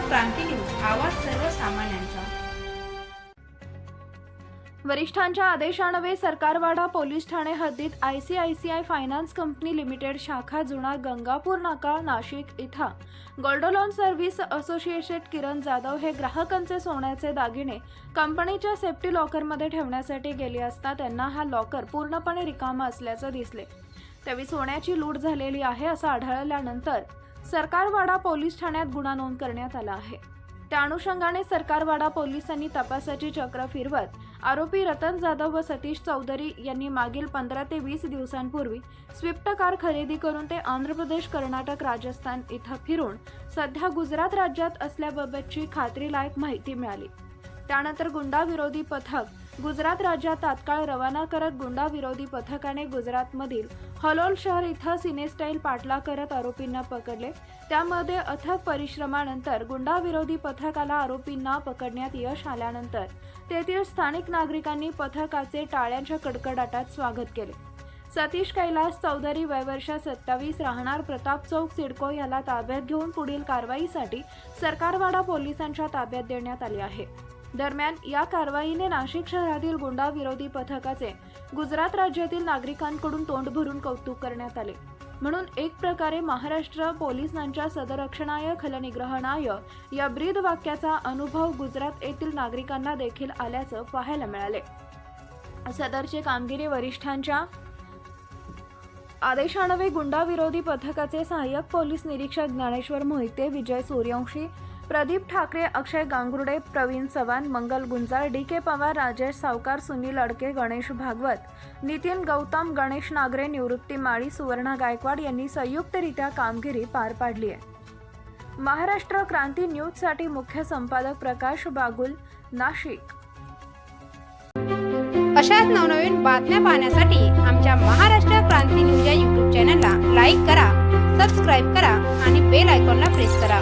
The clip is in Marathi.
क्रांती न्यूज, आवाज सर्वसामान्यांचा। वरिष्ठांच्या आदेशान्वये सरकारवाडा पोलीस ठाणे हद्दीत ICICI फायनान्स कंपनी लिमिटेड शाखा जुना गंगापूर नाका नाशिक इथं gold loan service associated Kiran Jadhav हे ग्राहकांचे सोन्याचे दागिने कंपनीच्या सेफ्टी लॉकरमध्ये ठेवण्यासाठी गेले असता त्यांना हा लॉकर पूर्णपणे रिकामा असल्याचे दिसले। त्यावेळी सोन्याची लूट झालेली आहे असं आढळल्यानंतर सरकारवाडा पोलीस ठाण्यात गुन्हा नोंद करण्यात आला आहे। त्या अनुषंगाने सरकारवाडा पोलिसांनी तपासाची चक्र फिरवत आरोपी रतन जाधव व सतीश चौधरी यांनी मागील 15 ते 20 दिवसांपूर्वी स्विफ्ट कार खरेदी करून ते आंध्र प्रदेश, कर्नाटक, राजस्थान इथं फिरून सध्या गुजरात राज्यात असल्याबाबतची खात्रीलायक माहिती मिळाली। त्यानंतर गुंडा विरोधी पथक गुजरात राज्यात तात्काळ रवाना करत गुंडा विरोधी पथकाने गुजरातमधील हलोल शहर इथं सिनेस्टाईल पाठलाग करत आरोपींना पकडले। त्यामध्ये अथक परिश्रमानंतर गुंडा विरोधी पथकाला आरोपींना पकडण्यात यश आल्यानंतर तेथील स्थानिक नागरिकांनी पथकाचे टाळ्यांच्या कडकडाटात स्वागत केले। सतीश कैलास चौधरी वय वर्ष 27 राहणार प्रताप चौक सिडको याला ताब्यात घेऊन पुढील कारवाईसाठी सरकारवाडा पोलिसांच्या ताब्यात देण्यात आले आहे। दरम्यान या कारवाईने नाशिक शहरातील गुंडा विरोधी पथकाचे गुजरात राज्यातील नागरिकांकडून तोंड भरून कौतुक करण्यात आले। म्हणून एक प्रकारे महाराष्ट्र पोलिसांच्या सदरक्षणाय खलनिग्रहणाय या ब्रीद वाक्याचा अनुभव गुजरात येथील नागरिकांना देखील आल्याचं पाहायला मिळाले। सदरची कामगिरी वरिष्ठांच्या आदेशान्वये गुंडा विरोधी पथकाचे सहाय्यक पोलीस निरीक्षक ज्ञानेश्वर मोहिते, विजय सूर्यवंशी, प्रदीप ठाकरे, अक्षय गांगुर्डे, प्रवीण चव्हाण, मंगल गुंजाळ, DK पवार, राजेश सावकार, सुनील अडके, गणेश भागवत, नितीन गौतम, गणेश नागरे, निवृत्ती माळी, सुवर्णा गायकवाड यांनी संयुक्तरित्या कामगिरी पार पाडली आहे। महाराष्ट्र क्रांती न्यूजसाठी मुख्य संपादक प्रकाश बागुल, नाशिक। अशाच नवनवीन बातम्या पाहण्यासाठी आमच्या महाराष्ट्र क्रांती न्यूज या YouTube चॅनलला लाईक करा, सबस्क्राईब करा आणि बेल आयकॉनला प्रेस करा।